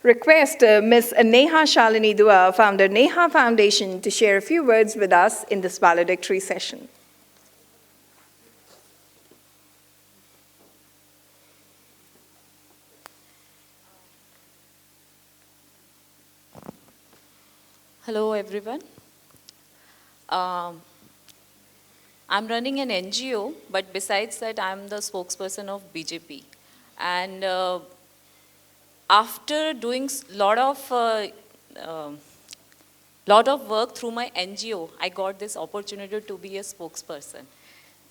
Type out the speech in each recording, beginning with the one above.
Request Ms. Neha Shalini Dua, founder Neha Foundation, to share a few words with us in this valedictory session. Hello everyone. I'm running an NGO, but besides that I'm the spokesperson of BJP. And after doing lot of work through my NGO, I got this opportunity to be a spokesperson.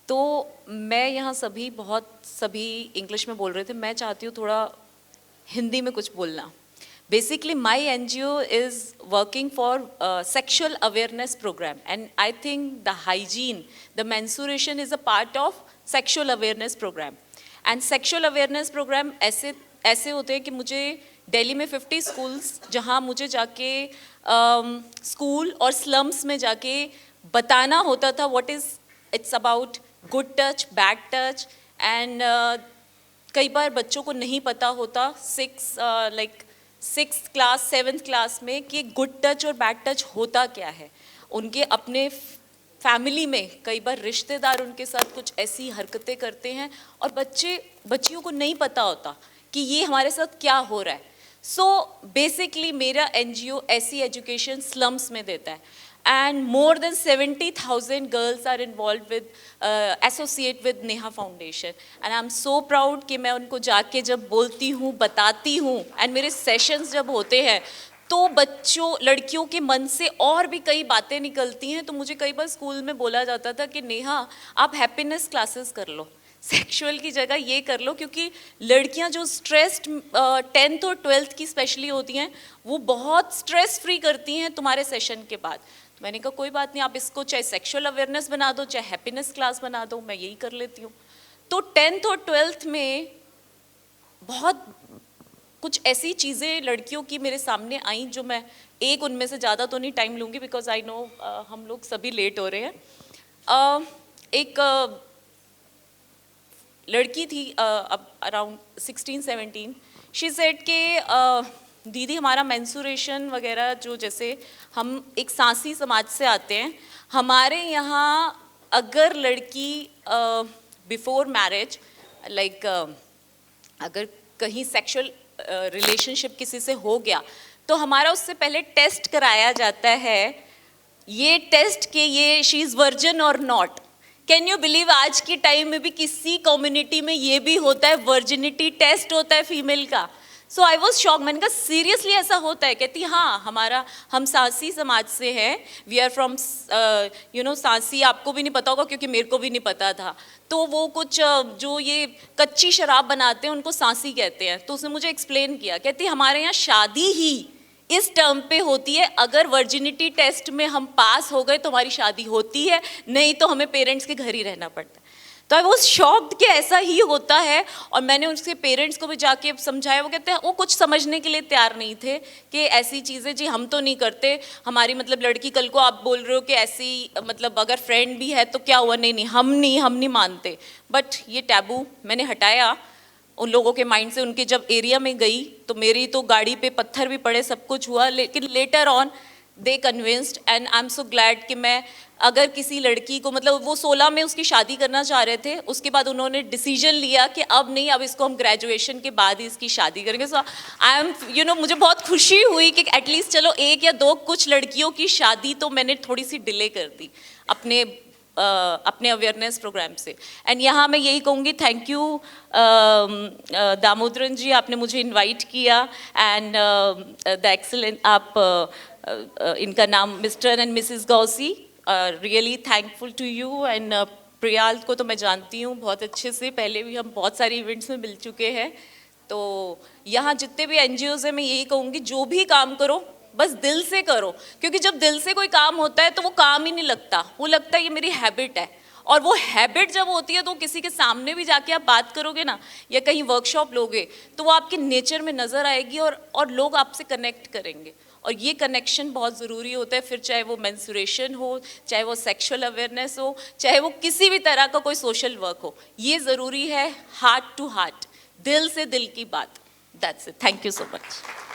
तो मैं यहाँ सभी English में बोल रहे थे, मैं चाहती हूँ थोड़ा हिंदी में कुछ बोलना. Basically, my NGO is working for sexual awareness program, and I think the hygiene, the menstruation is a part of sexual awareness program. And sexual awareness program ऐसे होते हैं कि मुझे दिल्ली में 50 schools जहाँ मुझे जाके school और slums में जाके बताना होता था what is it's about good touch, bad touch, and कई बार बच्चों को नहीं पता होता 6th क्लास 7th क्लास में कि गुड टच और बैड टच होता क्या है. उनके अपने फैमिली में कई बार रिश्तेदार उनके साथ कुछ ऐसी हरकतें करते हैं और बच्चियों को नहीं पता होता कि ये हमारे साथ क्या हो रहा है. सो बेसिकली मेरा NGO ऐसी एजुकेशन स्लम्स में देता है. And more than 70,000 girls are involved with, associate with Neha Foundation. And I'm so proud कि मैं उनको जाके जब बोलती हूँ, बताती हूँ, and मेरे sessions जब होते हैं, तो लड़कियों के मन से और भी कई बातें निकलती हैं. तो मुझे कई बार स्कूल में बोला जाता था कि नेहा आप हैप्पीनेस क्लासेस कर लो, सेक्सुअल की जगह ये कर लो, क्योंकि लड़कियां जो स्ट्रेस्ड 10th और 12th की स्पेशली होती हैं वो बहुत स्ट्रेस फ्री करती हैं तुम्हारे सेशन के बाद. तो मैंने कहा कोई बात नहीं, आप इसको चाहे सेक्सुअल अवेयरनेस बना दो चाहे हैप्पीनेस क्लास बना दो, मैं यही कर लेती हूँ. तो 10th और 12th में बहुत कुछ ऐसी चीज़ें लड़कियों की मेरे सामने आई जो मैं एक उनमें से ज़्यादा तो नहीं टाइम लूँगी बिकॉज आई नो हम लोग सभी लेट हो रहे हैं. एक लड़की थी अब अराउंड 16-17. शी सेड के दीदी हमारा मेंसुरेशन वगैरह जो जैसे हम एक सांसी समाज से आते हैं, हमारे यहाँ अगर लड़की बिफोर मैरिज लाइक अगर कहीं सेक्सुअल रिलेशनशिप किसी से हो गया तो हमारा उससे पहले टेस्ट कराया जाता है. ये टेस्ट के ये शी इज़ वर्जिन और नॉट. कैन यू बिलीव आज के टाइम में भी किसी कम्युनिटी में ये भी होता है, वर्जिनिटी टेस्ट होता है फीमेल का. सो आई वॉज शॉक. मैंने कहा सीरियसली ऐसा होता है? कहती हाँ, हम सांसी समाज से हैं, वी आर फ्रॉम सांसी. आपको भी नहीं पता होगा क्योंकि मेरे को भी नहीं पता था. तो वो कुछ जो ये कच्ची शराब बनाते हैं उनको सांसी कहते हैं. तो उसने मुझे एक्सप्लेन किया. कहती हमारे यहाँ शादी ही इस टर्म पे होती है, अगर वर्जिनिटी टेस्ट में हम पास हो गए तो हमारी शादी होती है, नहीं तो हमें पेरेंट्स के घर ही रहना पड़ता है. तो आई वॉज शॉक्ड कि ऐसा ही होता है. और मैंने उसके पेरेंट्स को भी जाके समझाया. वो कहते हैं वो कुछ समझने के लिए तैयार नहीं थे कि ऐसी चीज़ें जी हम तो नहीं करते, हमारी मतलब लड़की कल को आप बोल रहे हो कि ऐसी मतलब अगर फ्रेंड भी है तो क्या हुआ, नहीं हम नहीं मानते. बट ये टैबू मैंने हटाया उन लोगों के माइंड से. उनके जब एरिया में गई तो मेरी तो गाड़ी पे पत्थर भी पड़े, सब कुछ हुआ, लेकिन later on they convinced. And I am so glad कि मैं अगर किसी लड़की को मतलब वो 16 में उसकी शादी करना चाह रहे थे, उसके बाद उन्होंने डिसीजन लिया कि अब नहीं, अब इसको हम ग्रेजुएशन के बाद ही इसकी शादी करेंगे. सो आई एम मुझे बहुत खुशी हुई कि एटलीस्ट चलो एक या दो कुछ लड़कियों की शादी तो मैंने थोड़ी सी डिले कर दी अपने अवेयरनेस प्रोग्राम से. एंड यहाँ मैं यही कहूँगी थैंक यू दामोदरन जी, आपने मुझे इनवाइट किया. एंड द एक्सीलेंट आप इनका नाम mister and missus Gausi, really thankful to you. And Priyal को तो मैं जानती हूँ बहुत अच्छे से, पहले भी हम बहुत सारे इवेंट्स में मिल चुके हैं. तो यहाँ जितने भी NGOs हैं मैं यही कहूँगी जो भी काम करो बस दिल से करो, क्योंकि जब दिल से कोई काम होता है तो वो काम ही नहीं लगता, वो लगता है ये मेरी हैबिट है. और वो हैबिट जब होती है तो किसी के सामने भी जाके आप बात करोगे ना या कहीं वर्कशॉप लोगे तो वो आपके नेचर में नज़र आएगी और लोग आपसे कनेक्ट करेंगे. और ये कनेक्शन बहुत ज़रूरी होता है. फिर चाहे वो मेंस्ट्रुएशन हो, चाहे वो सेक्सुअल अवेयरनेस हो, चाहे वो किसी भी तरह का कोई सोशल वर्क हो, ये ज़रूरी है हार्ट टू हार्ट, दिल से दिल की बात. That's it. Thank you so much.